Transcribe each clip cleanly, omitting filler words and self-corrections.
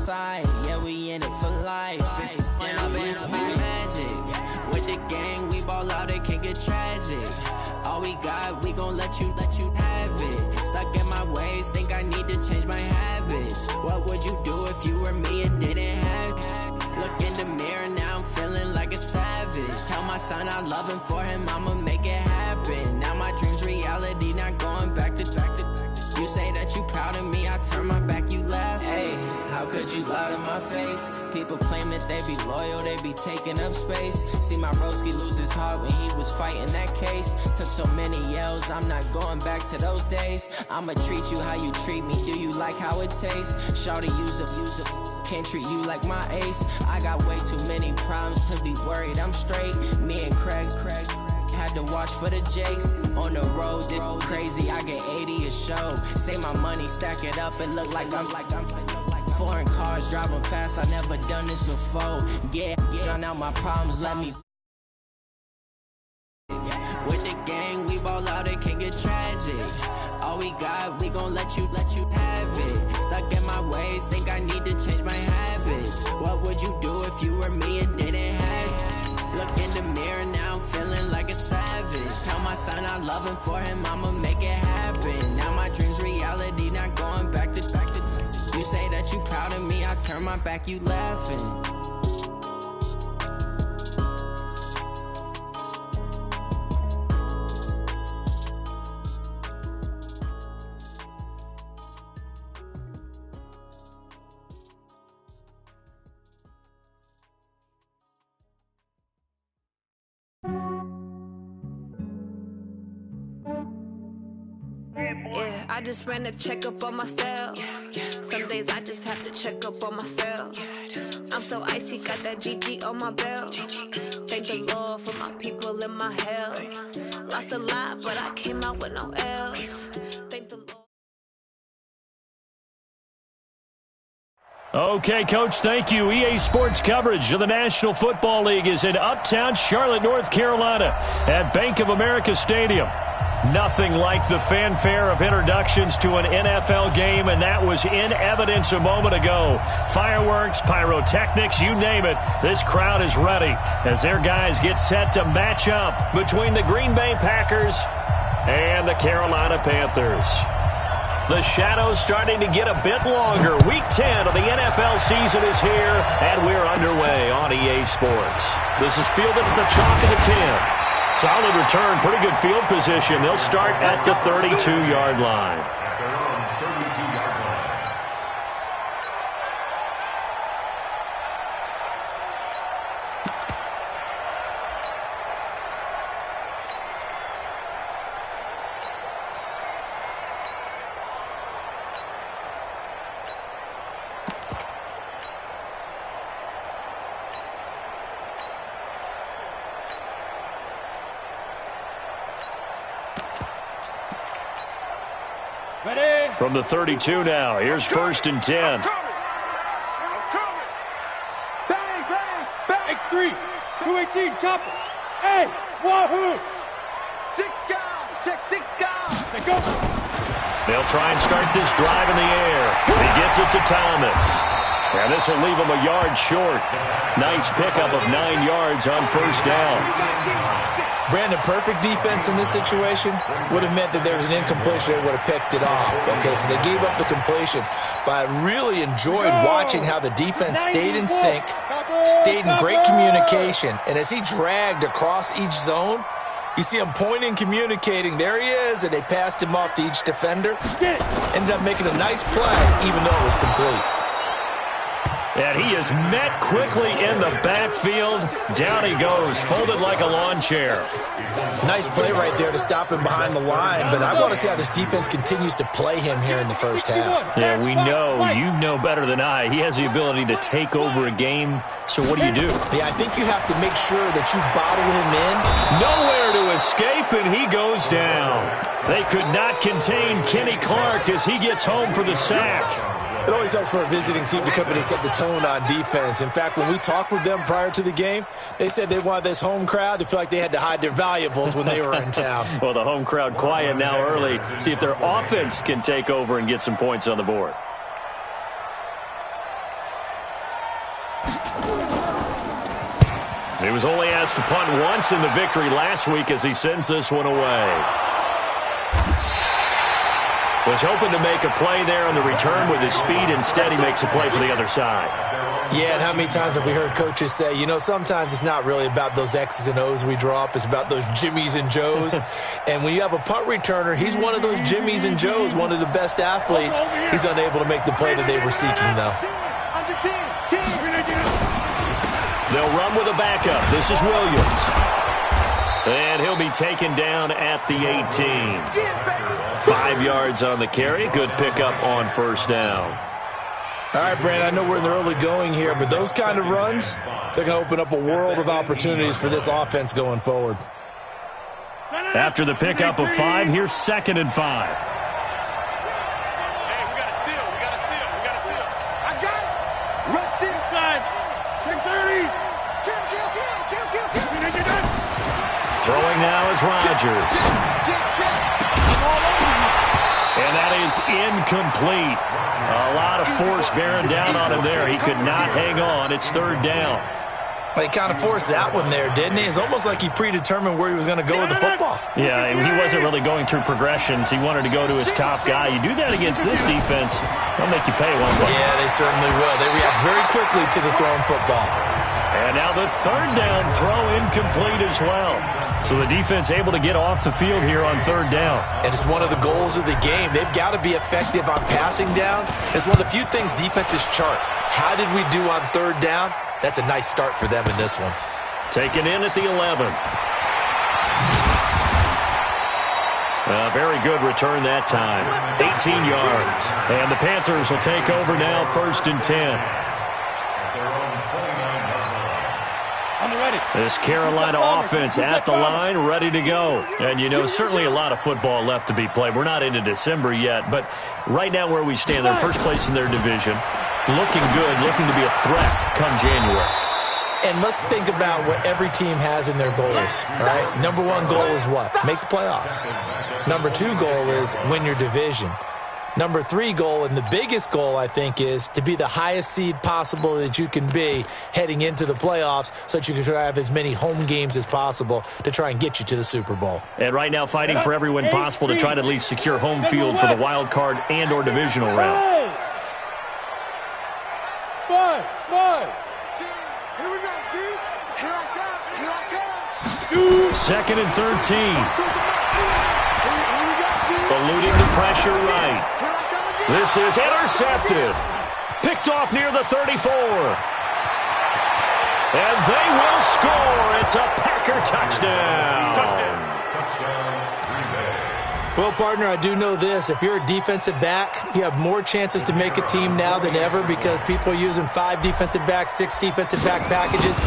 side, yeah, we in it for life. And I've been magic. With the gang, we ball out, it can get tragic. All we got, we gon' let you have it. Stuck in my ways, think I need to change my habits. What would you do if you were me and didn't have it? Look in the mirror, now I'm feeling like a savage. Tell my son I love him, for him I'ma make it happen. Now my dream's reality, not going back to. You say that you proud of me, I turn my back, you laugh. Hey, how could you lie to my face? People claim that they be loyal, they be taking up space. See my broski lose his heart when he was fighting that case. Took so many yells, I'm not going back to those days. I'ma treat you how you treat me, do you like how it tastes? Shawty, use up, can't treat you like my ace. I got way too many problems to be worried, I'm straight. Me and Craig had to watch for the Jakes. On the road, this crazy, I get 80 a show. Say my money, stack it up, and look like I'm foreign cars, driving fast, I never done this before. Yeah, drown out my problems, let me. With the gang, we ball out, it can get tragic. All we got, we gon' let you have it. Stuck in my ways, think I need to change my habits. What would you do if you were me and didn't have it? Look in the mirror, now I'm feeling like a savage. Tell my son I love him, for him I'ma make it happen. Now my dream's reality, not going back to. You say that you proud of me, I turn my back, you laughing. I just ran a checkup on myself. Some days I just have to check up on myself. I'm so icy, got that GG on my belt. Thank the Lord for my people and my health. Lost a lot, but I came out with no L's. Thank the Lord. Okay, Coach, thank you. EA Sports coverage of the National Football League is in Uptown Charlotte, North Carolina at Bank of America Stadium. Nothing like the fanfare of introductions to an NFL game, and that was in evidence a moment ago. Fireworks, pyrotechnics, you name it. This crowd is ready as their guys get set to match up between the Green Bay Packers and the Carolina Panthers. The shadows starting to get a bit longer. Week 10 of the NFL season is here, and we're underway on EA Sports. This is fielded at the chalk of the 10. Solid return, pretty good field position. They'll start at the 32-yard line. From the 32 now, here's 1st and 10. I'm coming. Bang, bang, bang. X3, 218, chopper. Hey, wahoo. 6 guys, check 6 guys. Let's go. They'll try and start this drive in the air. He gets it to Thomas. And this will leave him a yard short. Nice pickup of 9 yards on 1st down. Brandon, perfect defense in this situation would have meant that there was an incompletion. They would have picked it off. Okay, so they gave up the completion. But I really enjoyed watching how the defense stayed in sync, stayed in great communication. And as he dragged across each zone, you see him pointing, communicating. There he is, and they passed him off to each defender. Ended up making a nice play, even though it was complete. And he is met quickly in the backfield. Down he goes, folded like a lawn chair. Nice play right there to stop him behind the line, but I want to see how this defense continues to play him here in the first half. Yeah, we know, you know better than I, he has the ability to take over a game, so what do? Yeah, I think you have to make sure that you bottle him in. Nowhere to escape, and he goes down. They could not contain Kenny Clark as he gets home for the sack. It always helps for a visiting team to come in and set the tone on defense. In fact, when we talked with them prior to the game, they said they wanted this home crowd to feel like they had to hide their valuables when they were in town. Well, the home crowd quiet now early. See if their offense can take over and get some points on the board. He was only asked to punt once in the victory last week as he sends this one away. Was hoping to make a play there on the return with his speed. Instead, he makes a play for the other side. Yeah, and how many times have we heard coaches say, you know, sometimes it's not really about those X's and O's we draw up. It's about those Jimmies and Joes. And when you have a punt returner, he's one of those Jimmies and Joes, one of the best athletes. He's unable to make the play that they were seeking, though. They'll run with a backup. This is Williams. And he'll be taken down at the 18. 5 yards on the carry. Good pickup on first down. All right, Brand, I know we're in the early going here, but those kind of runs, they're going to open up a world of opportunities for this offense going forward. After the pickup of 5, here's 2nd and 5. Hey, we got a seal. We got a seal. We got a seal. I got it. Rush inside. 10-30. Throwing now is Rodgers. And that is incomplete. A lot of force bearing down on him there. He could not hang on. It's 3rd down. He kind of forced that one there, didn't he? It's almost like he predetermined where he was going to go with the football. Yeah, he wasn't really going through progressions. He wanted to go to his top guy. You do that against this defense, they'll make you pay one. Yeah, they certainly will. They react very quickly to the thrown football. And now the 3rd down throw incomplete as well. So the defense able to get off the field here on 3rd down. And it's one of the goals of the game. They've got to be effective on passing downs. It's one of the few things defenses chart. How did we do on 3rd down? That's a nice start for them in this one. Taken in at the 11. A very good return that time. 18 yards. And the Panthers will take over now, 1st and 10. This Carolina offense at the line, ready to go. And, you know, certainly a lot of football left to be played. We're not into December yet, but right now where we stand, they're first place in their division. Looking good, looking to be a threat come January. And let's think about what every team has in their goals, all right? Number 1 goal is what? Make the playoffs. Number 2 goal is win your division. Number 3 goal, and the biggest goal, I think, is to be the highest seed possible that you can be heading into the playoffs so that you can try to have as many home games as possible to try and get you to the Super Bowl. And right now fighting for every win possible to try to at least secure home field for the wild card and or divisional round. 5. Here we go, G. Here I come. 2nd and 13. Eluding the pressure right. This is intercepted. Picked off near the 34. And they will score. It's a Packer touchdown. Well, partner, I do know this. If you're a defensive back, you have more chances to make a team now than ever because people are using 5 defensive backs, 6 defensive back packages.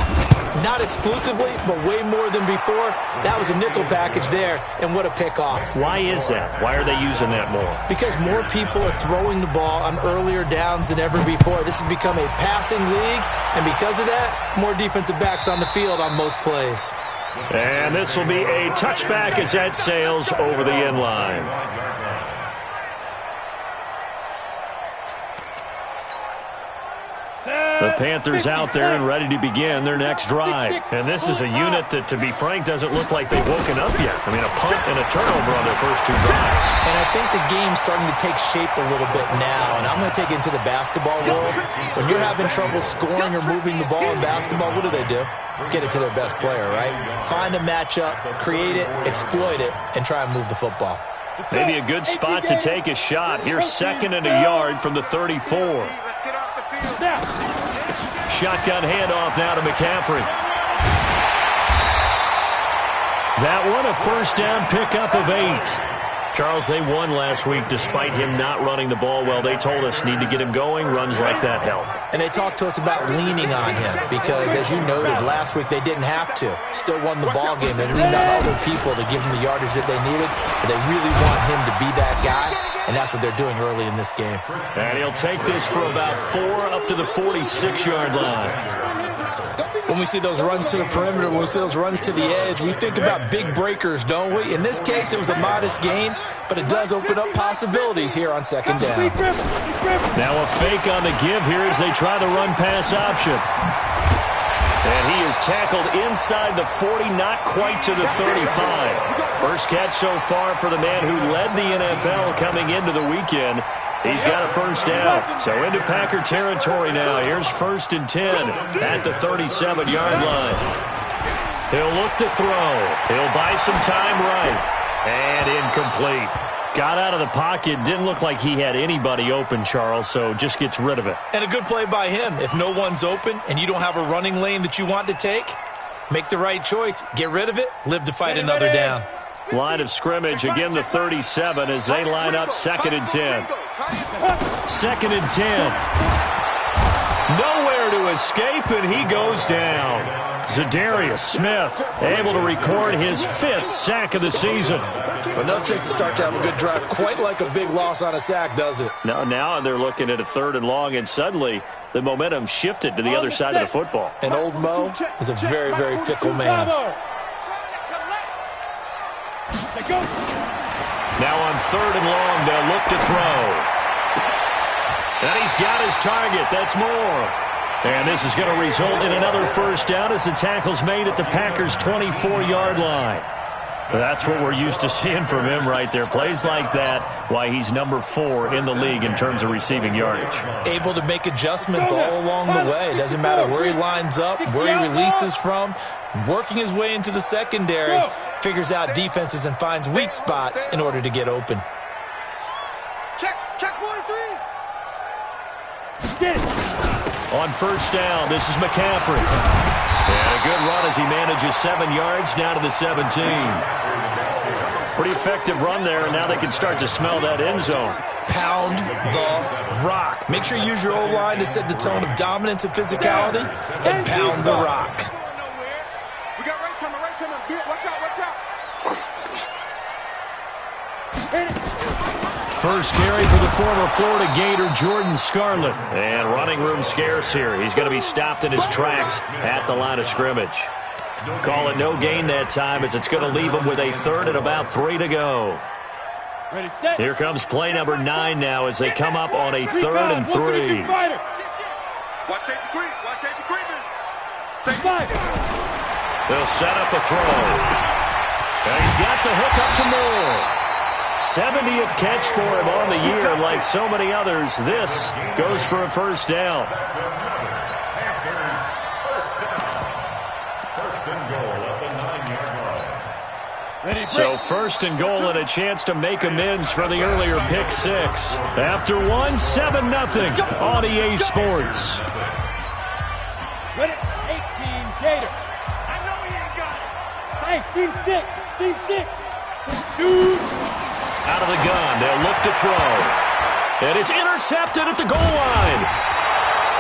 Not exclusively, but way more than before. That was a nickel package there, and what a pickoff. Why is that? Why are they using that more? Because more people are throwing the ball on earlier downs than ever before. This has become a passing league, and because of that, more defensive backs on the field on most plays. And this will be a touchback as that sails over the end line. The Panthers out there and ready to begin their next drive. And this is a unit that, to be frank, doesn't look like they've woken up yet. I mean, a punt and a turnover on their first 2 drives. And I think the game's starting to take shape a little bit now. And I'm going to take it into the basketball world. When you're having trouble scoring or moving the ball in basketball, what do? Get it to their best player, right? Find a matchup, create it, exploit it, and try and move the football. Maybe a good spot to take a shot. Here's 2nd and a yard from the 34. Let's get off the field. Shotgun handoff now to McCaffrey. That one a first down pickup of 8. Charles, they won last week despite him not running the ball well. They told us need to get him going. Runs like that help. And they talked to us about leaning on him because, as you noted, last week they didn't have to. Still won the ball game. They leaned on other people to give them the yardage that they needed, but they really want him to be that guy, and that's what they're doing early in this game. And he'll take this for about 4 up to the 46-yard line. When we see those runs to the perimeter, when we see those runs to the edge, we think about big breakers, don't we? In this case, it was a modest gain, but it does open up possibilities here on 2nd down. Now a fake on the give here as they try the run-pass option. And he is tackled inside the 40, not quite to the 35. First catch so far for the man who led the NFL coming into the weekend. He's got a first down. So into Packer territory now. Here's 1st and 10 at the 37-yard line. He'll look to throw. He'll buy some time right. And incomplete. Got out of the pocket. Didn't look like he had anybody open, Charles, so just gets rid of it. And a good play by him. If no one's open and you don't have a running lane that you want to take, make the right choice. Get rid of it. Live to fight another down. Line of scrimmage, again the 37 as they line up 2nd and 10. 2nd and 10. Nowhere to escape, and he goes down. Zadarius Smith able to record his 5th sack of the season. But nothing takes a start to have a good drive, quite like a big loss on a sack, does it? Now they're looking at a 3rd and long, and suddenly the momentum shifted to the other side of the football. And old Mo is a very, very fickle man. Now on 3rd and long, they'll look to throw. And he's got his target. That's more. And this is going to result in another first down as the tackle's made at the Packers' 24-yard line. That's what we're used to seeing from him right there. Plays like that, why he's number 4 in the league in terms of receiving yardage. Able to make adjustments all along the way. It doesn't matter where he lines up, where he releases from. Working his way into the secondary, figures out defenses and finds weak spots in order to get open. Check 43. On first down, this is McCaffrey. And a good run as he manages 7 yards down to the 17. Pretty effective run there, and now they can start to smell that end zone. Pound the rock. Make sure you use your O-line to set the tone of dominance and physicality, and pound the rock. We got right coming. Watch out. First carry for the former Florida Gator, Jordan Scarlett. And running room scarce here. He's going to be stopped in his tracks at the line of scrimmage. Call it no gain that time as it's going to leave him with a 3rd and about 3 to go. Here comes play number 9 now as they come up on a 3rd and 3. Watch safety creep. They'll set up a throw. And he's got the hook up to Moore. 70th catch for him on the year. Like so many others, this goes for a first down. So 1st and goal and a chance to make amends for the earlier pick 6. After 1, 7-0 on EA Sports. Ready? 18, Gator. I know he ain't got it. Hey, team 6. Shoot. Out of the gun, they'll look to throw. And it's intercepted at the goal line.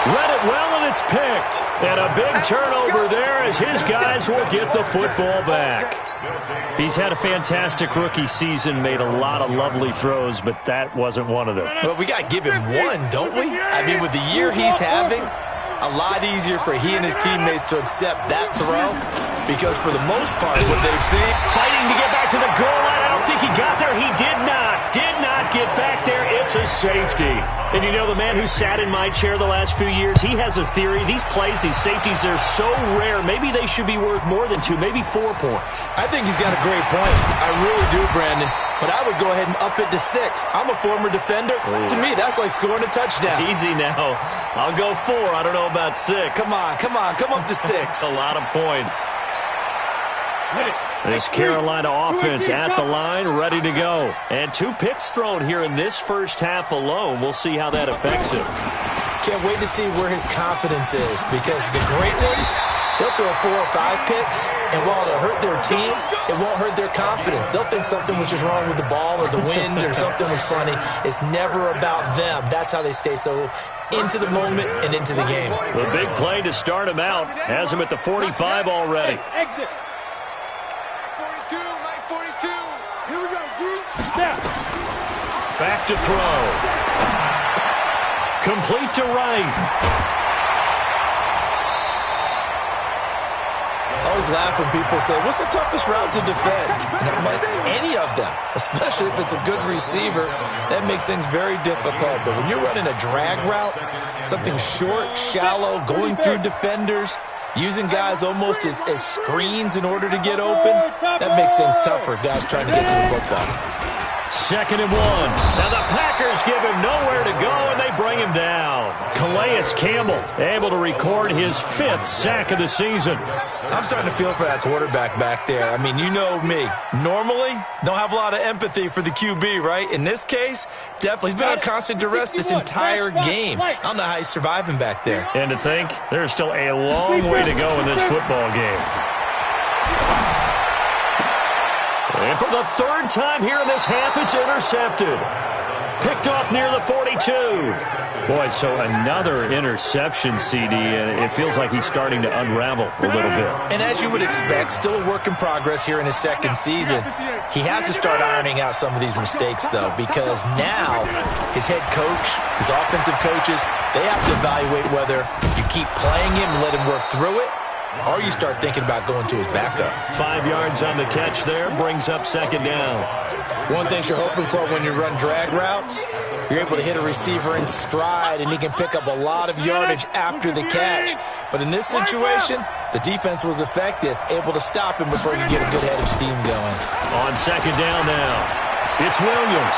Read it well, and it's picked. And a big turnover there as his guys will get the football back. He's had a fantastic rookie season, made a lot of lovely throws, but that wasn't one of them. Well, we got to give him one, don't we? I mean, with the year he's having, a lot easier for he and his teammates to accept that throw because for the most part, what they've seen. Fighting to get back to the goal line. I don't think he got there. He did not get back there. It's a safety. And you know, the man who sat in my chair the last few years, he has a theory. These plays, these safeties, they're so rare. Maybe they should be worth more than 2, maybe 4 points. I think he's got a great point. I really do, Brandon. But I would go ahead and up it to 6. I'm a former defender. Ooh. To me, that's like scoring a touchdown. Easy now. I'll go 4. I don't know about 6. Come on. Come up to 6. A lot of points. This Carolina offense at the line, ready to go. And 2 picks thrown here in this first half alone. We'll see how that affects him. Can't wait to see where his confidence is because the great ones, they'll throw 4 or 5 picks, and while it'll hurt their team, it won't hurt their confidence. They'll think something was just wrong with the ball or the wind or something was funny. It's never about them. That's how they stay so into the moment and into the game. The big play to start him out has him at the 45 already. Exit. 42. Here we go, D. Now. Back to throw. Complete to right. I always laugh when people say, what's the toughest route to defend? And I'm like, any of them, especially if it's a good receiver, that makes things very difficult. But when you're running a drag route, something short, shallow, going through defenders, using guys almost as screens in order to get open. That makes things tough for guys trying to get to the football. 2nd and 1. Now the Packers give him nowhere to go, and they bring him down. Calais Campbell able to record his 5th sack of the season. I'm starting to feel for that quarterback back there. I mean, you know me. Normally, don't have a lot of empathy for the QB, right? In this case, definitely. He's been on constant duress this entire game. I don't know how he's surviving back there. And to think, there's still a long way to go in this football game. And for the 3rd time here in this half, it's intercepted. Picked off near the 42. Boy, so another interception, CD, and it feels like he's starting to unravel a little bit. And as you would expect, still a work in progress here in his 2nd season. He has to start ironing out some of these mistakes, though, because now his head coach, his offensive coaches, they have to evaluate whether you keep playing him and let him work through it, or you start thinking about going to his backup. 5 yards on the catch there, brings up 2nd down. One thing you're hoping for when you run drag routes, you're able to hit a receiver in stride, and he can pick up a lot of yardage after the catch. But in this situation, the defense was effective, able to stop him before he could get a good head of steam going. On 2nd down now, it's Williams.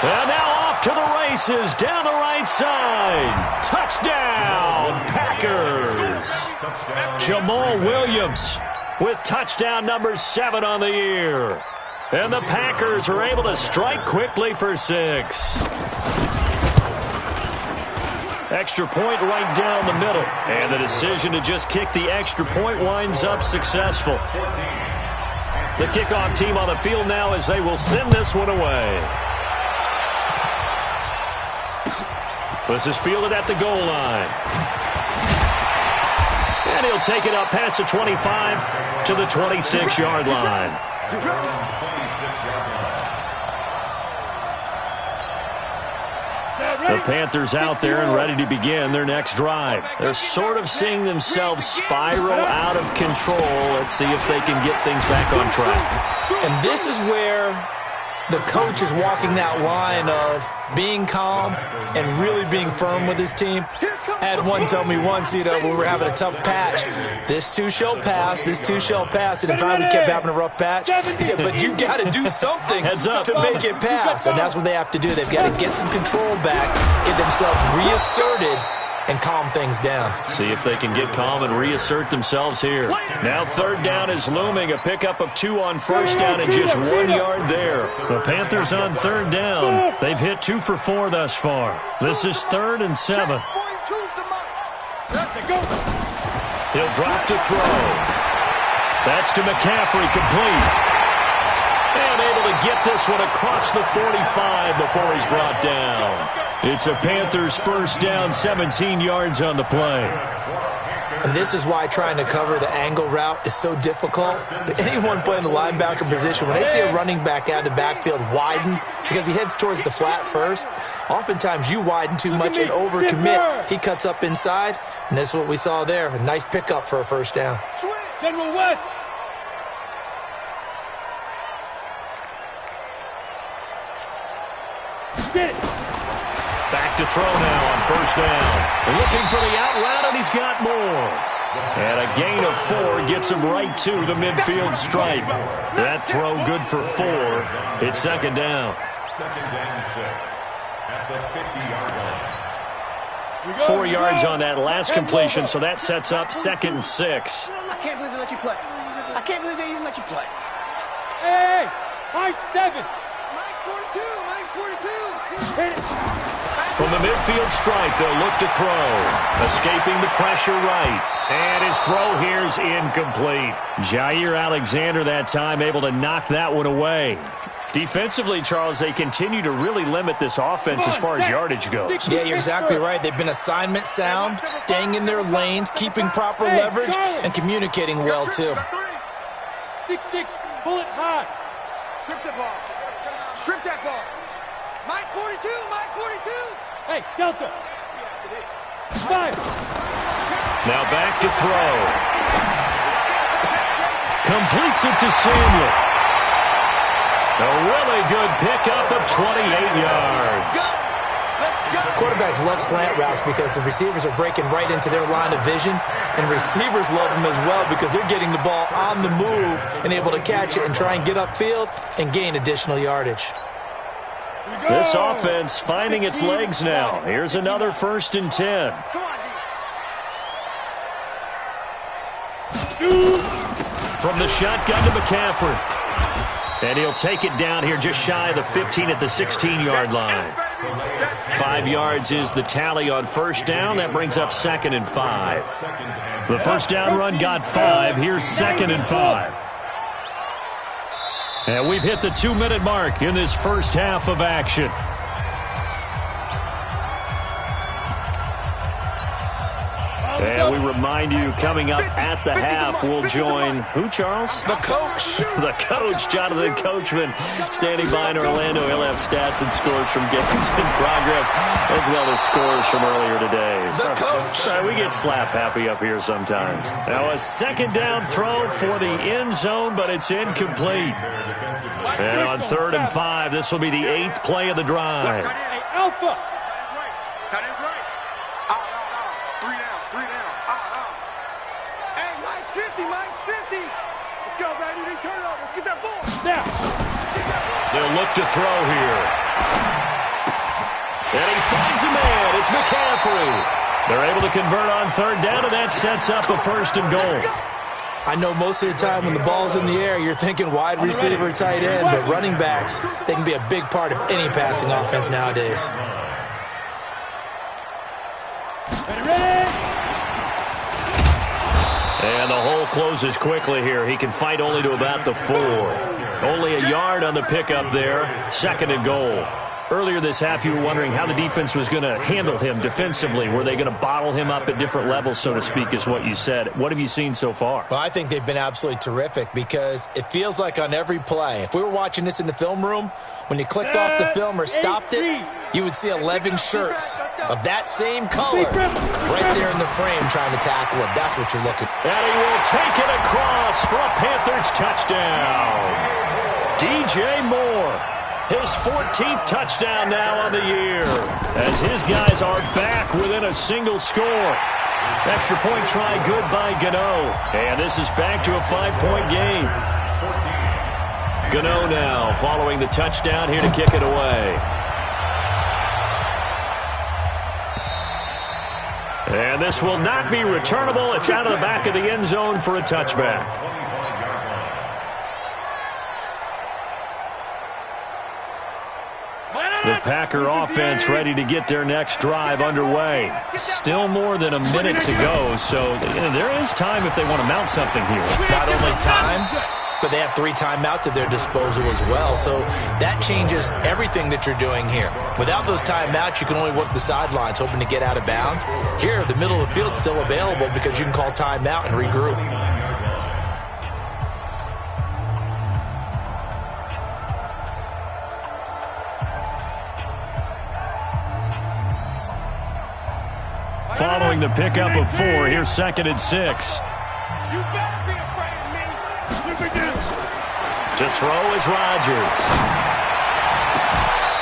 And now off to the races, down the right side. Touchdown, Packers. Jamal Williams with touchdown number 7 on the year. And the Packers are able to strike quickly for 6. Extra point right down the middle. And the decision to just kick the extra point winds up successful. The kickoff team on the field now as they will send this one away. This is fielded at the goal line. And he'll take it up past the 25 to the 26-yard line. The Panthers out there and ready to begin their next drive. They're sort of seeing themselves spiral out of control. Let's see if they can get things back on track. And this is where the coach is walking that line of being calm and really being firm with his team. I had one tell me once, when we were having a tough patch, this too shall pass, this too shall pass, and finally kept having a rough patch. He said, but you got to do something to make it pass, and that's what they have to do. They've got to get some control back, get themselves reasserted, and calm things down. See if they can get calm and reassert themselves here. Now 3rd down is looming. A pickup of 2 on 1st down and just 1 yard there. The Panthers on 3rd down. They've hit 2 for 4 thus far. This is 3rd and 7. He'll drop to throw. That's to McCaffrey, complete. And able to get this one across the 45 before he's brought down. It's a Panthers 1st down, 17 yards on the play. And this is why trying to cover the angle route is so difficult. Anyone playing the linebacker position, when they see a running back out of the backfield widen, because he heads towards the flat first, oftentimes you widen too much and overcommit. He cuts up inside, and this is what we saw there. A nice pickup for a 1st down. General West. Get it. Back to throw now on 1st down. Looking for the out route, and he's got more. And a gain of 4 gets him right to the midfield stripe. That throw good for 4. It's 2nd down. 2nd down 6 at the 50-yard line. 4 yards on that last completion, so that sets up 2nd and 6. I can't believe they let you play. I can't believe they even let you play. Hey, high 7. Mike's 42. Mike's 42. Hit it. From the midfield stripe, they'll look to throw. Escaping the pressure right. And his throw here's incomplete. Jair Alexander that time able to knock that one away. Defensively, Charles, they continue to really limit this offense as far as yardage goes. Yeah, you're exactly right. They've been assignment sound, staying in their lanes, keeping proper leverage, and communicating well, too. 6-6, bullet high. Strip that ball. Strip that ball. Mike 42. Mike 42. Hey, Delta. 5. Now back to throw. Completes it to Samuel. A really good pickup of 28 yards. Quarterbacks love slant routes because the receivers are breaking right into their line of vision, and receivers love them as well because they're getting the ball on the move and able to catch it and try and get upfield and gain additional yardage. This offense finding its legs now. Here's another 1st and 10. From the shotgun to McCaffrey. And he'll take it down here just shy of the 15 at the 16-yard line. 5 yards is the tally on 1st down. That brings up 2nd and 5. The 1st down run got 5. Here's 2nd and 5. And we've hit the 2-minute mark in this first half of action. And we remind you, coming up at the half, we'll join who, Charles? The coach. The coach, Jonathan Coachman, standing by in Orlando. He'll have stats and scores from games in progress, as well as scores from earlier today. The coach. We get slap happy up here sometimes. Now a 2nd down throw for the end zone, but it's incomplete. And on 3rd and 5, this will be the 8th play of the drive. Alpha. Tight end's right. Out. 3 down. Out. Hey, Mike's 50. Let's go, baby. They turn over. Get that ball. Now. They'll look to throw here. And he finds a man. It's McCaffrey. They're able to convert on 3rd down, and that sets up a 1st and goal. I know most of the time when the ball's in the air, you're thinking wide receiver, tight end, but running backs, they can be a big part of any passing offense nowadays. And the hole closes quickly here. He can fight only to about the 4. Only a yard on the pickup there. 2nd and goal. Earlier this half, you were wondering how the defense was going to handle him defensively. Were they going to bottle him up at different levels, so to speak, is what you said. What have you seen so far? Well, I think they've been absolutely terrific because it feels like on every play, if we were watching this in the film room, when you clicked off the film or stopped it, you would see 11 shirts of that same color right there in the frame trying to tackle him. That's what you're looking for. And he will take it across for a Panthers touchdown. DJ Moore. His 14th touchdown now on the year, as his guys are back within a single score. Extra point try good by Gano. And this is back to a 5-point game. Gano now following the touchdown here to kick it away. And this will not be returnable. It's out of the back of the end zone for a touchback. The Packer offense ready to get their next drive underway. Still more than a minute to go, so there is time if they want to mount something here. Not only time, but they have 3 timeouts at their disposal as well, so that changes everything that you're doing here. Without those timeouts, you can only work the sidelines, hoping to get out of bounds. Here, the middle of the field's still available because you can call timeout and regroup. Following the pickup of 4, here's 2nd and 6. You better be afraid of me. To throw is Rodgers.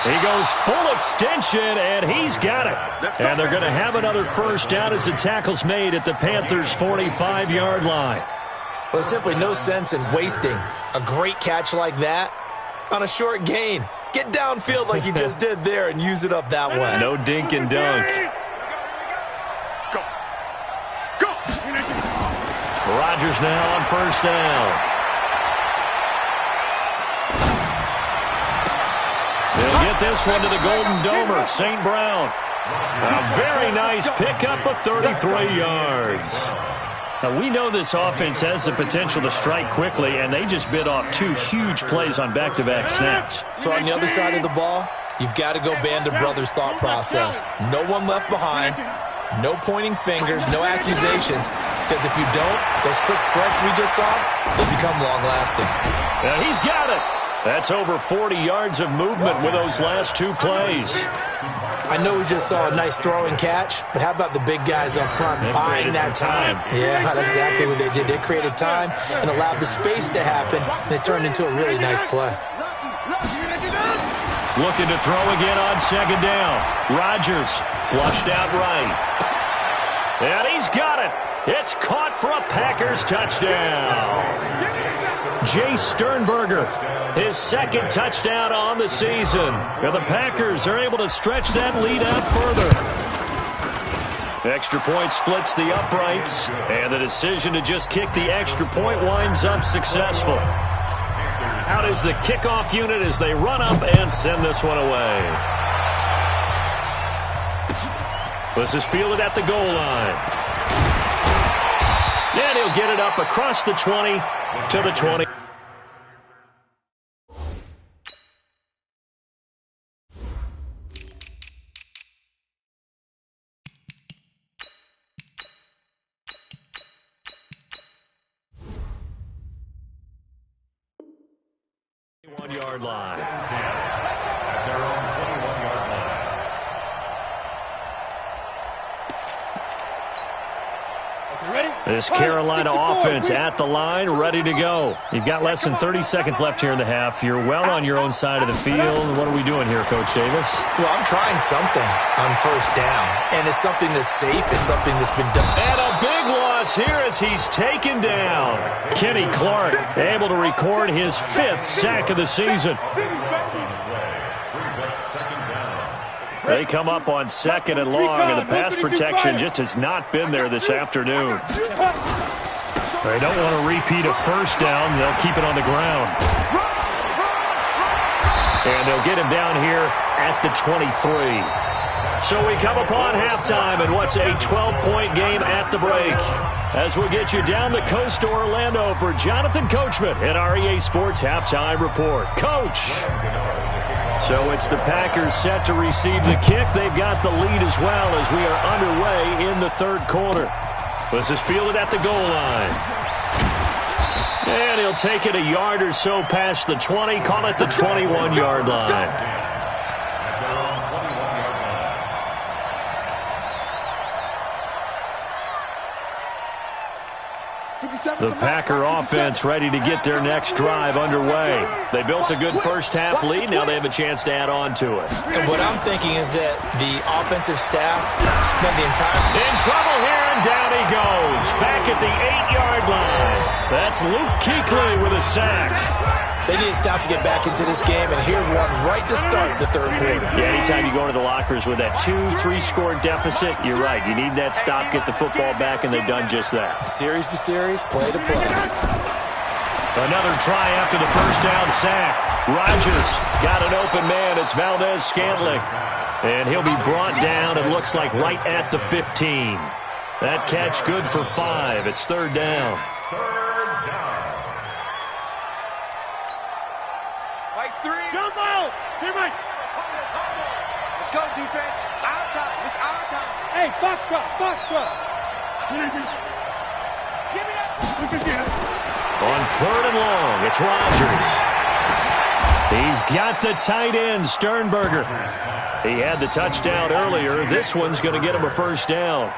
He goes full extension, and he's got it. And they're going to have another 1st down as the tackle's made at the Panthers' 45-yard line. Well, there's simply no sense in wasting a great catch like that on a short gain. Get downfield like you just did there and use it up that way. No dink and dunk. Rodgers now on 1st down. They'll get this one to the Golden Domer, St. Brown. A very nice pickup of 33 yards. Now, we know this offense has the potential to strike quickly, and they just bit off 2 huge plays on back-to-back snaps. So on the other side of the ball, you've got to go Band of Brothers thought process. No one left behind. No pointing fingers, no accusations, because if you don't, those quick strikes we just saw, they become long-lasting. Yeah, he's got it. That's over 40 yards of movement with those last 2 plays. I know we just saw a nice throwing catch, but how about the big guys up front buying that time? Yeah, that's exactly what they did. They created time and allowed the space to happen, and it turned into a really nice play. looking to throw again on second down. Rodgers flushed out right. And he's got it. It's caught for a Packers touchdown. Jay Sternberger, his second touchdown on the season. And the Packers are able to stretch that lead out further. Extra point splits the uprights, and the decision to just kick the extra point winds up successful. Out is the kickoff unit as they run up and send this one away. This is fielded at the goal line. And he'll get it up across the 20 to the 20. One-yard line. At their own 21-yard line. This Carolina offense at the line, ready to go. You've got less than 30 seconds left here in the half. You're well on your own side of the field. What are we doing here, Coach Davis? Well, I'm trying something on first down, and it's something that's safe. It's something that's been done. And a big loss here as he's taken down. Kenny Clark able to record his 5th sack of the season. They come up on second and long, and the pass protection just has not been there this afternoon. They don't want to repeat a first down. They'll keep it on the ground. And they'll get him down here at the 23. So we come upon halftime in what's a 12-point game at the break. As we'll get you down the coast to Orlando for Jonathan Coachman in our EA Sports Halftime Report. Coach! So it's the Packers set to receive the kick. They've got the lead as well as we are underway in the third quarter. This is fielded at the goal line. And he'll take it a yard or so past the 20, call it the 21-yard line. The Packer offense ready to get their next drive underway. They built a good first-half lead. Now they have a chance to add on to it. And what I'm thinking is that the offensive staff spent the entire... In trouble here, and down he goes. Back at the 8-yard line. That's Luke Kuechly with a sack. They need to stop to get back into this game, and here's one right to start the third quarter. Yeah, anytime you go into the lockers with that 2-3-score deficit, you're right. You need that stop, get the football back, and they've done just that. Series to series, play to play. Another try after the first down sack. Rodgers got an open man. It's Valdez-Scantling. And he'll be brought down, it looks like, right at the 15. That catch good for 5. It's third down. Jump out! Here, Mike! Let's go, defense. Our time. It's our time. Hey, box drop, box drop. Give me that. On third and long, it's Rodgers. He's got the tight end, Sternberger. He had the touchdown earlier. This one's going to get him a first down.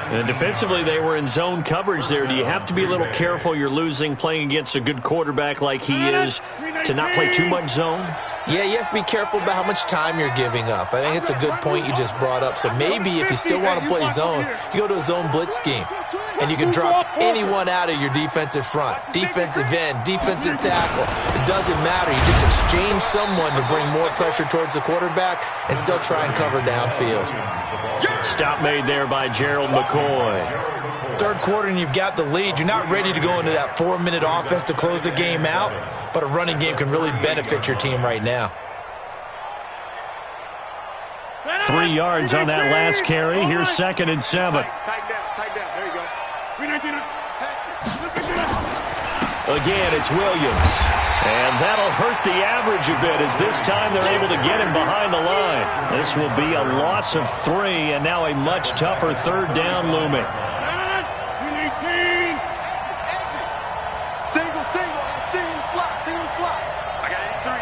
And defensively, they were in zone coverage there. Do you have to be a little careful? You're losing, playing against a good quarterback like he is, to not play too much zone? Yeah, you have to be careful about how much time you're giving up. I think it's a good point you just brought up. So maybe if you still want to play zone, you go to a zone blitz scheme. And you can drop anyone out of your defensive front. Defensive end, defensive tackle. It doesn't matter. You just exchange someone to bring more pressure towards the quarterback and still try and cover downfield. Stop made there by Gerald McCoy. Third quarter and you've got the lead. You're not ready to go into that 4-minute offense to close the game out, but a running game can really benefit your team right now. 3 yards on that last carry. Here's 2nd and 7. Tighten down. There you go. Again, it's Williams. And that'll hurt the average a bit as this time they're able to get him behind the line. This will be a loss of 3 and now a much tougher third down looming. Single slot. I got 83.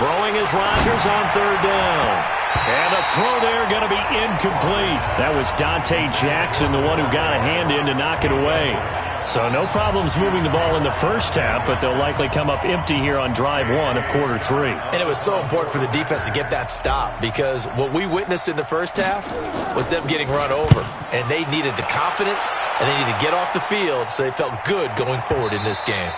Throwing is Rodgers on third down. And the throw there going to be incomplete. That was Dante Jackson, the one who got a hand in to knock it away. So no problems moving the ball in the first half, but they'll likely come up empty here on drive one of quarter three. And it was so important for the defense to get that stop, because what we witnessed in the first half was them getting run over. And they needed the confidence, and they needed to get off the field so they felt good going forward in this game.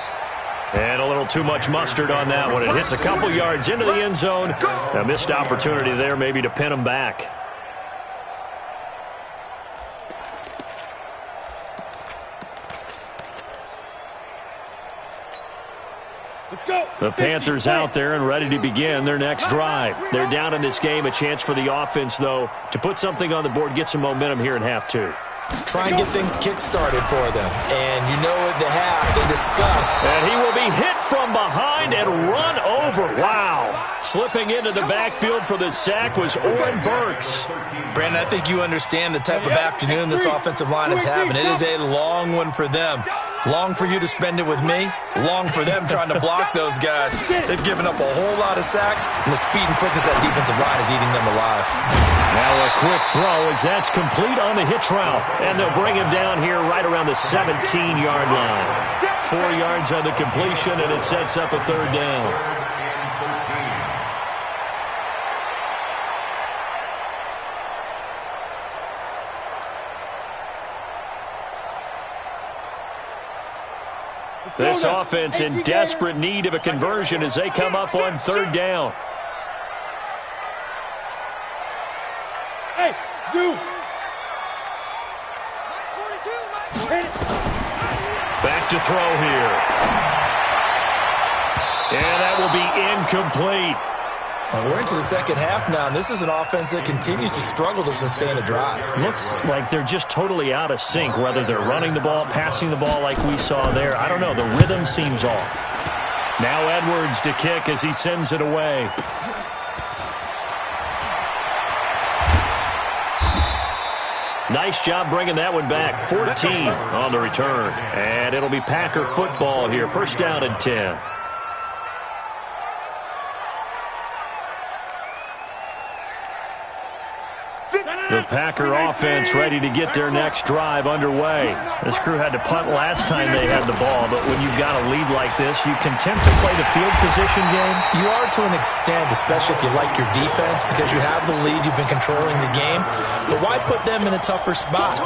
And a little too much mustard on that one. It hits a couple yards into the end zone. A missed opportunity there maybe to pin them back. The Panthers out there and ready to begin their next drive. They're down in this game. A chance for the offense, though, to put something on the board, get some momentum here in half two. Try and get things kick-started for them. And you know at the half, they discussed. And he will be hit from behind and run over. Wow. Slipping into the backfield for the sack was Oren Burks. Brandon, I think you understand the type of afternoon this offensive line is having. It is a long one for them. Long for you to spend it with me. Long for them trying to block those guys. They've given up a whole lot of sacks, and the speed and quickness of that defensive line is eating them alive. Now a quick throw as that's complete on the hitch route. And they'll bring him down here right around the 17-yard line. 4 yards on the completion, and it sets up a third down. This offense in desperate need of a conversion as they come up on third down. Hey, you. Back to throw here. And that will be incomplete. We're into the second half now, and this is an offense that continues to struggle to sustain a drive. Looks like they're just totally out of sync, whether they're running the ball, passing the ball like we saw there. I don't know. The rhythm seems off. Now Edwards to kick as he sends it away. Nice job bringing that one back. 14 on the return. And it'll be Packer football here. First down and 10. The Packer offense ready to get their next drive underway. This crew had to punt last time they had the ball, but when you've got a lead like this, you content to play the field position game? You are to an extent, especially if you like your defense, because you have the lead, you've been controlling the game. But why put them in a tougher spot?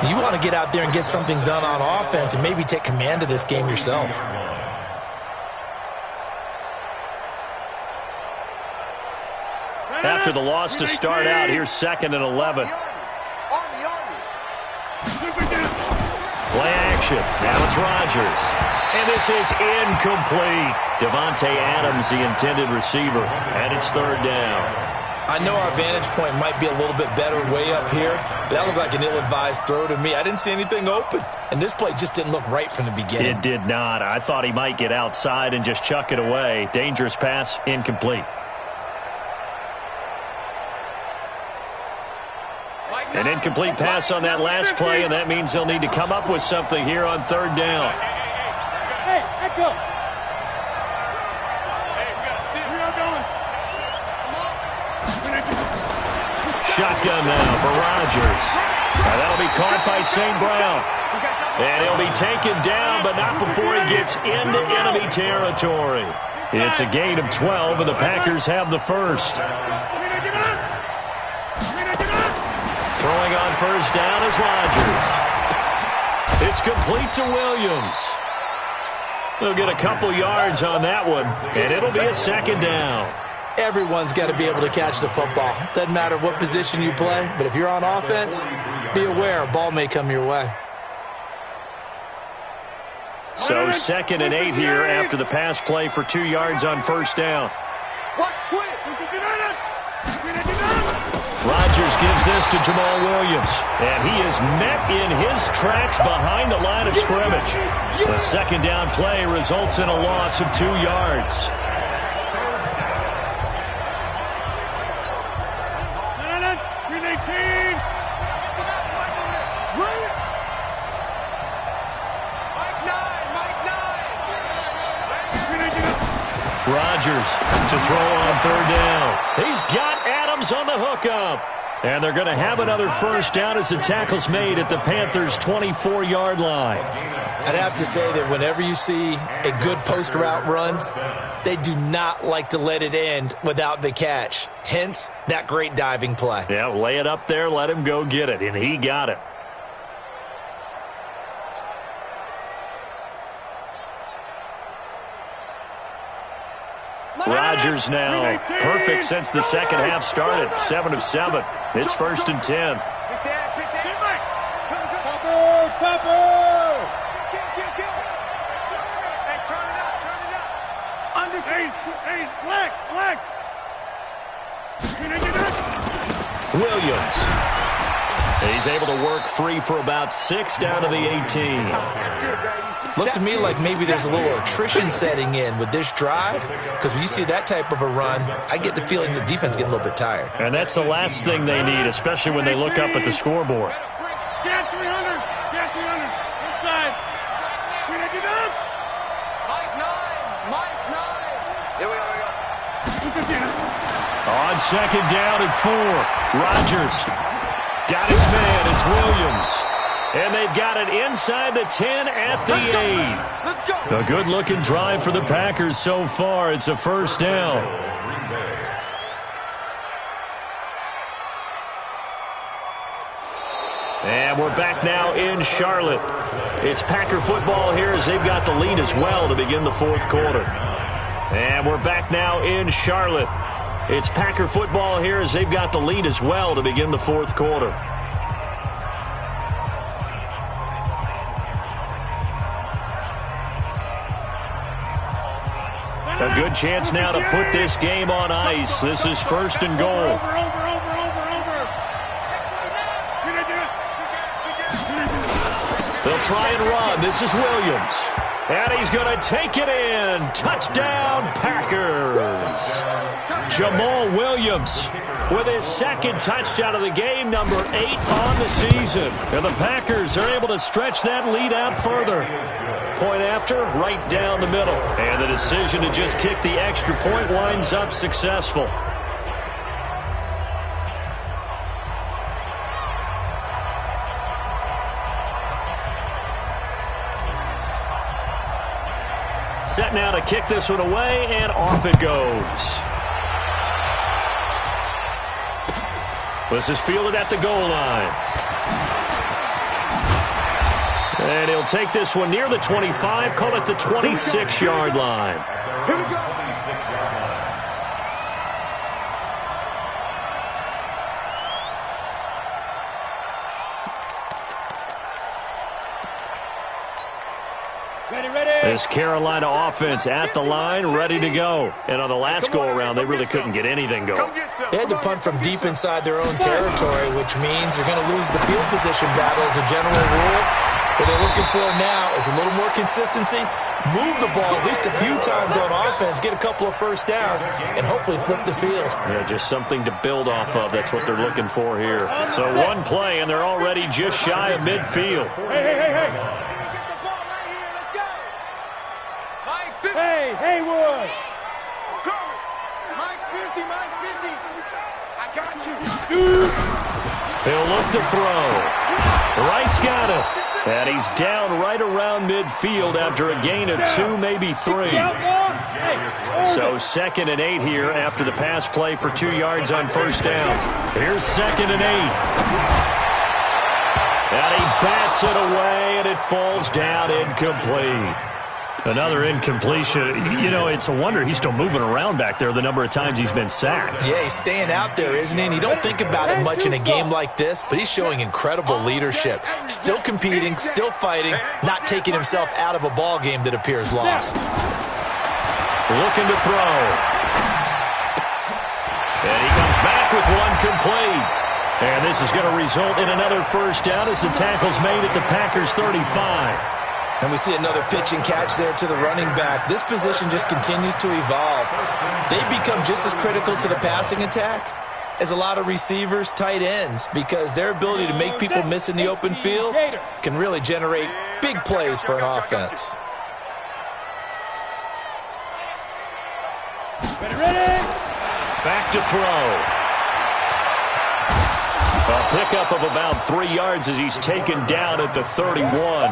You want to get out there and get something done on offense and maybe take command of this game yourself. After the loss to start out, here's 2nd and 11. Play action. Now it's Rodgers. And this is incomplete. Devontae Adams, the intended receiver. And it's third down. I know our vantage point might be a little bit better way up here, but that looked like an ill-advised throw to me. I didn't see anything open, and this play just didn't look right from the beginning. It did not. I thought he might get outside and just chuck it away. Dangerous pass, incomplete. An incomplete pass on that last play, and that means they'll need to come up with something here on third down. Hey, echo. Hey, we got to sit. We are going. Shotgun now for Rodgers. Now that'll be caught by St. Brown. And he'll be taken down, but not before he gets into enemy territory. It's a gain of 12, and the Packers have the first. Throwing on first down is Rodgers. It's complete to Williams. They'll get a couple yards on that one, and it'll be a second down. Everyone's got to be able to catch the football. Doesn't matter what position you play, but if you're on offense, be aware a ball may come your way. So 2nd and 8 here after the pass play for 2 yards on first down. Rodgers gives this to Jamal Williams, and he is met in his tracks behind the line of scrimmage. The second down play results in a loss of 2 yards. Rodgers to throw on third down. He's got Adams on the hookup. And they're going to have another first down as the tackle's made at the Panthers' 24-yard line. I'd have to say that whenever you see a good post route run, they do not like to let it end without the catch. Hence, that great diving play. Yeah, lay it up there, let him go get it, and he got it. Rodgers now perfect since the second half started. 7 of 7. It's 1st and 10. Williams. He's able to work free for about 6 down to the 18. Looks to me like maybe there's a little attrition setting in with this drive, because when you see that type of a run, I get the feeling the defense getting a little bit tired. And that's the last thing they need, especially when they look up at the scoreboard. Get 300. Get 300. Inside. Mike 9. Here we go. On second down and 4, Rodgers got his man. It's Williams. And they've got it inside the 10 at the 8. A good-looking drive for the Packers so far. It's a first down. And we're back now in Charlotte. It's Packer football here as they've got the lead as well to begin the fourth quarter. And we're back now in Charlotte. It's Packer football here as they've got the lead as well to begin the fourth quarter. A good chance now to put this game on ice. This is 1st and goal. They'll try and run. This is Williams. And he's going to take it in. Touchdown, Packers. Jamal Williams with his second touchdown of the game, number 8 on the season. And the Packers are able to stretch that lead out further. Point after, right down the middle. And the decision to just kick the extra point winds up successful. Set now to kick this one away, and off it goes. This is fielded at the goal line. And he'll take this one near the 25, call it the 26-yard line. Here we go. This Carolina offense at the line, ready to go. And on the last go-around, they really couldn't get anything going. They had to punt from deep inside their own territory, which means they're going to lose the field position battle as a general rule. What they're looking for now is a little more consistency, move the ball at least a few times on offense, get a couple of first downs, and hopefully flip the field. Yeah, just something to build off of. That's what they're looking for here. So one play, and they're already just shy of midfield. Hey, Haywood! Mike's 50, Mike's 50. I got you. He'll look to throw. Wright's got it. And he's down right around midfield after a gain of 2, maybe 3. So 2nd and 8 here after the pass play for 2 yards on first down. Here's 2nd and 8. And he bats it away, and it falls down incomplete. Another incompletion. You know, it's a wonder he's still moving around back there the number of times he's been sacked. Yeah, he's staying out there, isn't he? And you don't think about it much in a game like this, but he's showing incredible leadership. Still competing, still fighting, not taking himself out of a ball game that appears lost. Looking to throw. And he comes back with one complete. And this is going to result in another first down as the tackle's made at the Packers' 35. And we see another pitch and catch there to the running back. This position just continues to evolve. They become just as critical to the passing attack as a lot of receivers, tight ends, because their ability to make people miss in the open field can really generate big plays for an offense. Ready? Back to throw. A pickup of about 3 yards as he's taken down at the 31.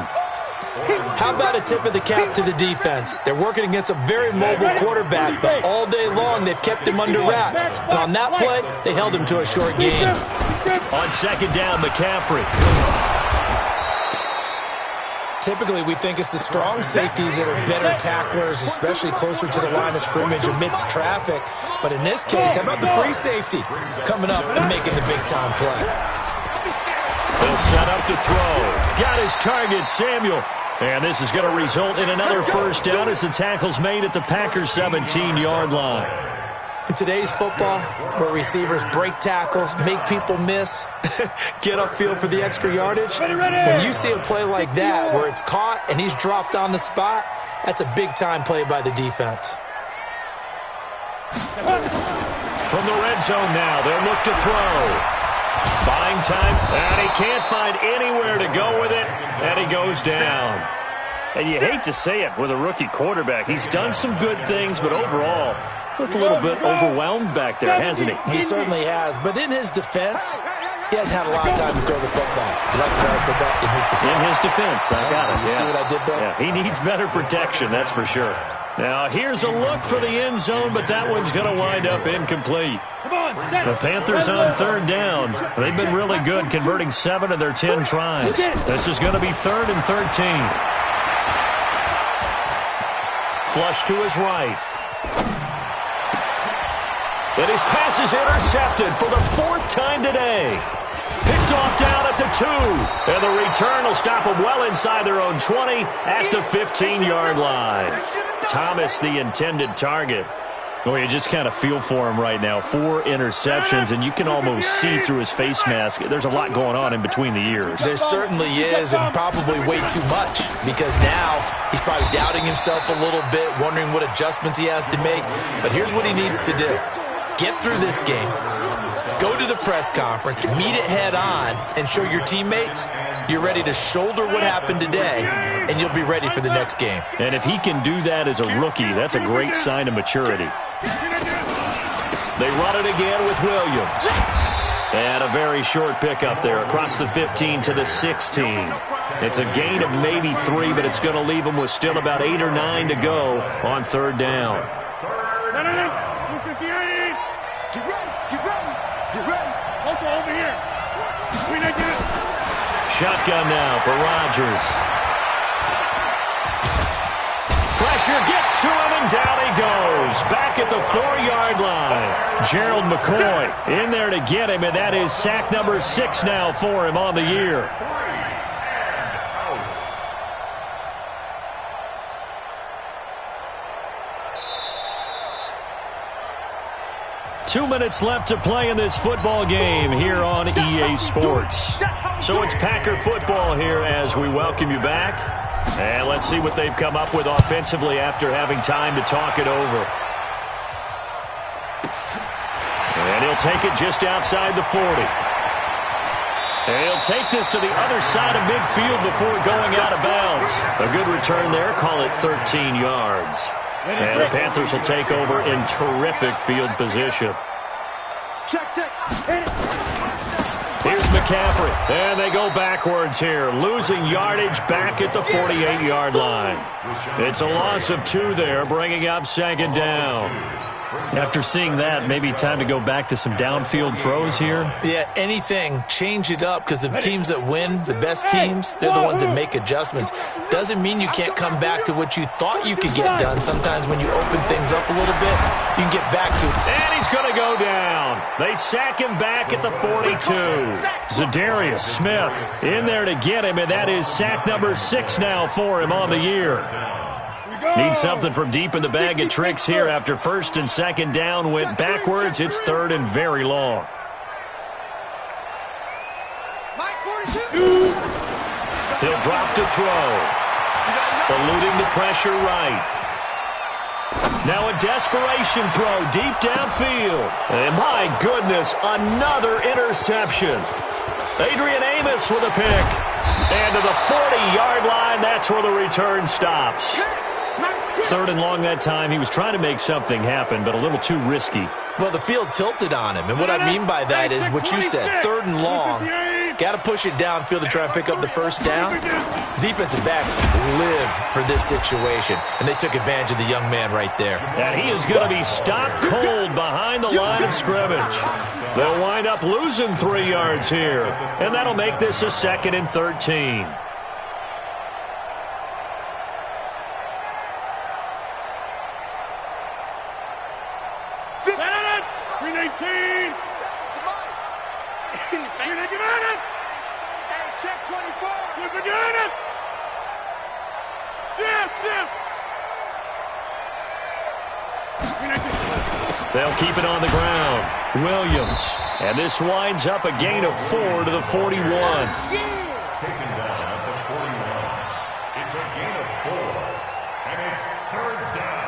How about a tip of the cap to the defense? They're working against a very mobile quarterback, but all day long they've kept him under wraps. And on that play, they held him to a short gain. On second down, McCaffrey. Typically, we think it's the strong safeties that are better tacklers, especially closer to the line of scrimmage amidst traffic. But in this case, how about the free safety coming up and making the big-time play? He'll set up to throw. Got his target, Samuel. And this is going to result in another first down as the tackle's made at the Packers' 17-yard line. In today's football, where receivers break tackles, make people miss, get upfield for the extra yardage, when you see a play like that where it's caught and he's dropped on the spot, that's a big-time play by the defense. From the red zone now, they'll look to throw. Buying time, and he can't find anywhere to go with it, and he goes down. And you hate to say it with a rookie quarterback. He's done some good things, but overall, looked a little bit overwhelmed back there, hasn't he? He certainly has, but in his defense, he hasn't had a lot of time to throw the football. You like the way I said that? In his defense. In his defense, I got it. You see what I did there? Yeah, he needs better protection, that's for sure. Now, here's a look for the end zone, but that one's going to wind up incomplete. The Panthers on third down. They've been really good, converting 7 of their 10 tries. This is going to be 3rd and 13. Flush to his right. And his pass is intercepted for the 4th time today. Picked off down at the 2. And the return will stop them well inside their own 20 at the 15-yard line. Thomas, the intended target. Well, you just kind of feel for him right now. 4 interceptions, and you can almost see through his face mask. There's a lot going on in between the ears. There certainly is, and probably way too much, because now he's probably doubting himself a little bit, wondering what adjustments he has to make. But here's what he needs to do. Get through this game, go to the press conference, meet it head on, and show your teammates you're ready to shoulder what happened today, and you'll be ready for the next game. And if he can do that as a rookie, that's a great sign of maturity. They run it again with Williams. And a very short pickup there across the 15 to the 16. It's a gain of maybe 3, but it's going to leave them with still about 8 or 9 to go on third down. Shotgun now for Rodgers. Pressure gets to him, and down he goes. Back at the 4-yard line. Gerald McCoy in there to get him, and that is sack number 6 now for him on the year. Two minutes left to play in this football game here on EA Sports. So it's Packer football here as we welcome you back. And let's see what they've come up with offensively after having time to talk it over. And he'll take it just outside the 40. And he'll take this to the other side of midfield before going out of bounds. A good return there, call it 13 yards. And the Panthers will take over in terrific field position. Check. Here's McCaffrey. And they go backwards here, losing yardage back at the 48-yard line. It's a loss of 2 there, bringing up second down. After seeing that, maybe time to go back to some downfield throws here. Yeah, anything. Change it up, because the teams that win, the best teams, they're the ones that make adjustments. Doesn't mean you can't come back to what you thought you could get done. Sometimes when you open things up a little bit, you can get back to it. And he's going to go down. They sack him back at the 42. Za'Darius Smith in there to get him, and that is sack number 6 now for him on the year. Need something from deep in the bag of tricks here after first and second down went backwards. It's 3rd and very long. He'll drop to throw. Eluding the pressure right. Now a desperation throw deep downfield. And my goodness, another interception. Adrian Amos with a pick. And to the 40-yard line, that's where the return stops. 3rd and long that time. He was trying to make something happen, but a little too risky. Well, the field tilted on him, and what I mean by that is what you said, 3rd and long. Got to push it downfield to try and pick up the first down. Defensive backs live for this situation, and they took advantage of the young man right there. And he is going to be stopped cold behind the line of scrimmage. They'll wind up losing 3 yards here, and that'll make this a 2nd and 13. Check 24. They'll keep it on the ground. Williams. And this winds up a gain of 4 to the 41. Taken down at the 41. It's a gain of 4. And it's 3rd down.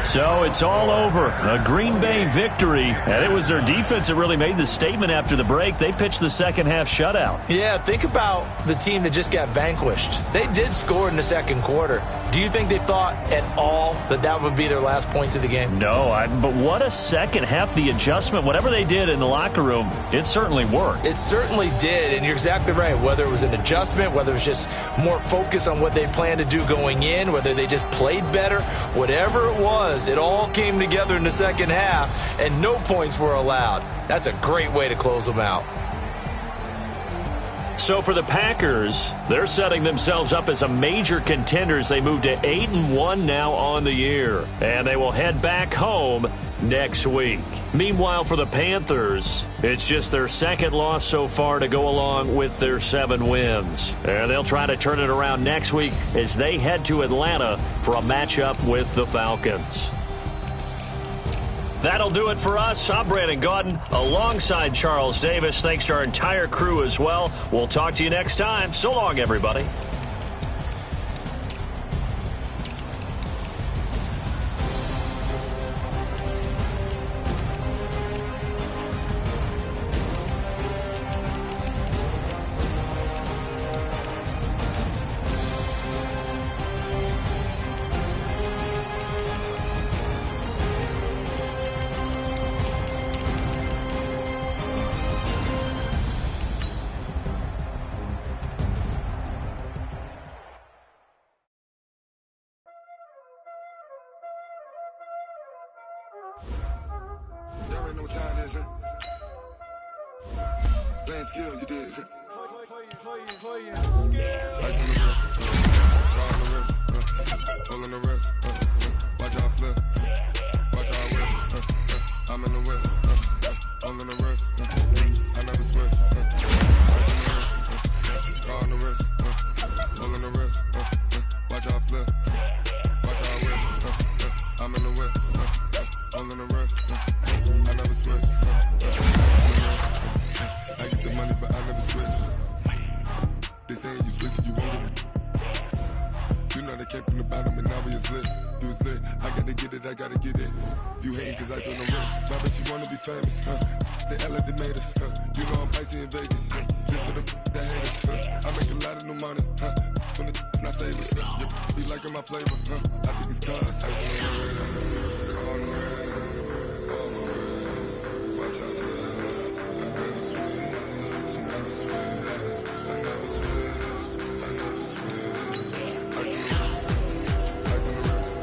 So it's all over. A Green Bay victory. And it was their defense that really made the statement after the break. They pitched the second-half shutout. Yeah, think about the team that just got vanquished. They did score in the second quarter. Do you think they thought at all that that would be their last points of the game? No, but what a second half. The adjustment, whatever they did in the locker room, it certainly worked. It certainly did, and you're exactly right. Whether it was an adjustment, whether it was just more focus on what they planned to do going in, whether they just played better, whatever it was, it all came together in the second half, and no points were allowed. That's a great way to close them out. So for the Packers, they're setting themselves up as a major contender as they move to 8-1 now on the year. And they will head back home next week. Meanwhile, for the Panthers, it's just their 2nd loss so far to go along with their 7 wins. And they'll try to turn it around next week as they head to Atlanta for a matchup with the Falcons. That'll do it for us. I'm Brandon Gaudin alongside Charles Davis. Thanks to our entire crew as well. We'll talk to you next time. So long, everybody. Y'all already know what time it is, huh? Playing skills, you did. Ice on the wrist, raw on the wrist, hole in the wrist, watch out flip, watch out whip, I'm in the whip, hole in the wrist, I never switch, ice on the wrist, raw on the wrist, hole in the wrist, watch out flip, watch out whip, I'm in the whip, hole in the wrist, I never switch, I get the money, but I never switch. They saying you switch, you won't get it. You know they came from the bottom and now we is lit. You was lit, I gotta get it, I gotta get it. You hating cause I on the wrist. Why bet you wanna be famous, huh? They act like they made us, huh? You know I'm icy in Vegas, huh? This for the that hate us, huh? I make a lot of new money, huh? When the not savers, you be liking my flavor, huh? I think it's cause ice on the wrist, on the wrist, on the wrist. Watch out, I never switch, I never switch. I never switch, I never switch. Ice on the wrist, ice on the wrist,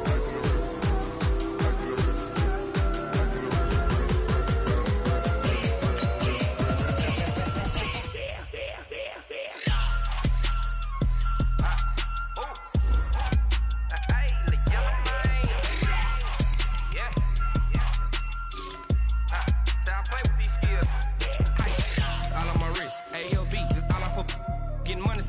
ice on the wrist, ice on the wrist, ice on the wrist,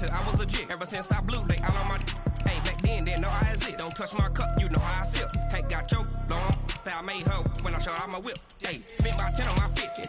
I was legit ever since I blew. They all on my hey back then didn't know I exist. Don't touch my cup, you know how I sip. Hey, got your long. I made her when I showed out my whip. Hey, spent about 10 on my 50.